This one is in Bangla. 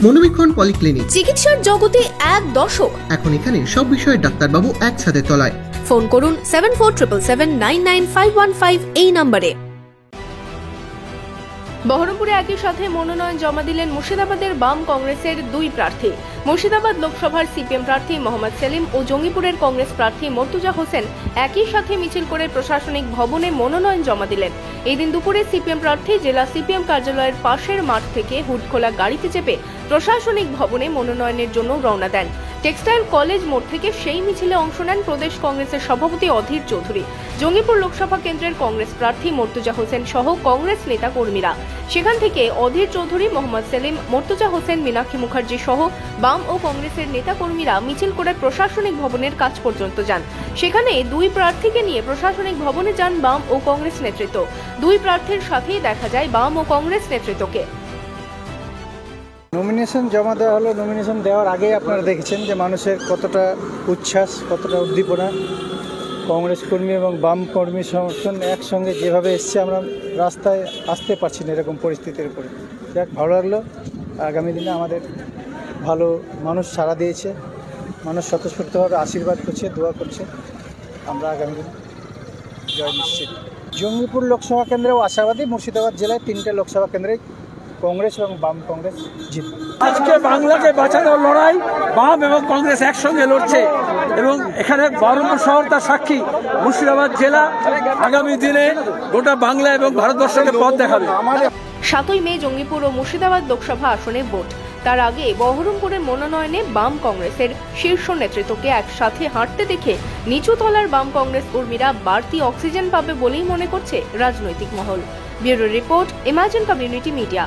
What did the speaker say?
মনোবীক্ষণ পলিক্লিনিক, চিকিৎসার জগতে এক দশক। এখন এখানে সব বিষয়ে ডাক্তারবাবু একসাথে তলায়। ফোন করুন 7477799515 এই নম্বরে। বহরমপুরে একই সাথে মনোনয়ন জমা দিলেন মুর্শিদাবাদের বাম কংগ্রেসের দুই প্রার্থী। মুর্শিদাবাদ লোকসভার সিপিএম প্রার্থী মোহাম্মদ সেলিম ও জঙ্গিপুরের কংগ্রেস প্রার্থী মর্তুজা হোসেন একই সাথে মিছিল করে প্রশাসনিক ভবনে মনোনয়ন জমা দিলেন। এই দিন দুপুরে সিপিএম প্রার্থী জেলা সিপিএম কার্যালয়ের পাশের মাঠ থেকে হুড খোলা গাড়িতে চেপে প্রশাসনিক ভবনে মনোনয়নের জন্য রওনা দেন। টেক্সটাইল কলেজ মোড় থেকে সেই মিছিলে অংশ নেন প্রদেশ কংগ্রেসের সভাপতি অধীর চৌধুরী, জঙ্গিপুর লোকসভা কেন্দ্রের কংগ্রেস প্রার্থী মর্তুজা হোসেন সহ কংগ্রেস নেতা কর্মীরা। সেখান থেকে অধীর চৌধুরী, মোহাম্মদ সেলিম, মর্তুজা হোসেন, মীনাক্ষী মুখার্জি সহ বাম ও কংগ্রেসের নেতা কর্মীরা মিছিল করে প্রশাসনিক ভবনের কাছ পর্যন্ত যান। সেখানে দুই প্রার্থীকে নিয়ে প্রশাসনিক ভবনে যান বাম ও কংগ্রেস নেতৃত্ব। দুই প্রার্থীর সাথেই দেখা যায় বাম ও কংগ্রেস নেতৃত্বকে। নমিনেশন জমা দেওয়া হলো। নমিনেশন দেওয়ার আগে আপনারা দেখেছেন যে মানুষের কতটা উচ্ছ্বাস, কতটা উদ্দীপনা। কংগ্রেস কর্মী এবং বাম কর্মী সমর্থন একসঙ্গে যেভাবে এসছে, আমরা রাস্তায় আসতে পারছি না এরকম পরিস্থিতির উপরে। যাক, ভালো লাগলো। আগামী দিনে আমাদের ভালো মানুষ সাড়া দিয়েছে, মানুষ স্বতঃস্ফূর্তভাবে আশীর্বাদ করছে, দোয়া করছে। আমরা আগামী দিন জয় নিশ্চিত। জঙ্গিপুর লোকসভা কেন্দ্রেও আশাবাদী। মুর্শিদাবাদ জেলায় 3টে লোকসভা কেন্দ্রে কংগ্রেস এবং বাম কংগ্রেস জিতবে। আজকে বাংলাকে বাঁচানোর লড়াই বাম এবং কংগ্রেস একসঙ্গে লড়ছে এবং এখানে বহরমপুর শহর তার সাক্ষী। মুর্শিদাবাদ জেলা আগামী দিনে গোটা বাংলা এবং ভারতবর্ষকে পথ দেখাবে। 7ই মে জঙ্গিপুর ও মুর্শিদাবাদ লোকসভা আসনে ভোট। তার আগে বহরমপুরের মনোনয়নে বাম কংগ্রেসের শীর্ষ নেতৃত্বকে একসাথে হাঁটতে দেখে নিচু তলার বাম কংগ্রেস কর্মীরা বাড়তি অক্সিজেন পাবে বলেই মনে করছে রাজনৈতিক মহল। Bureau report, imagine community media.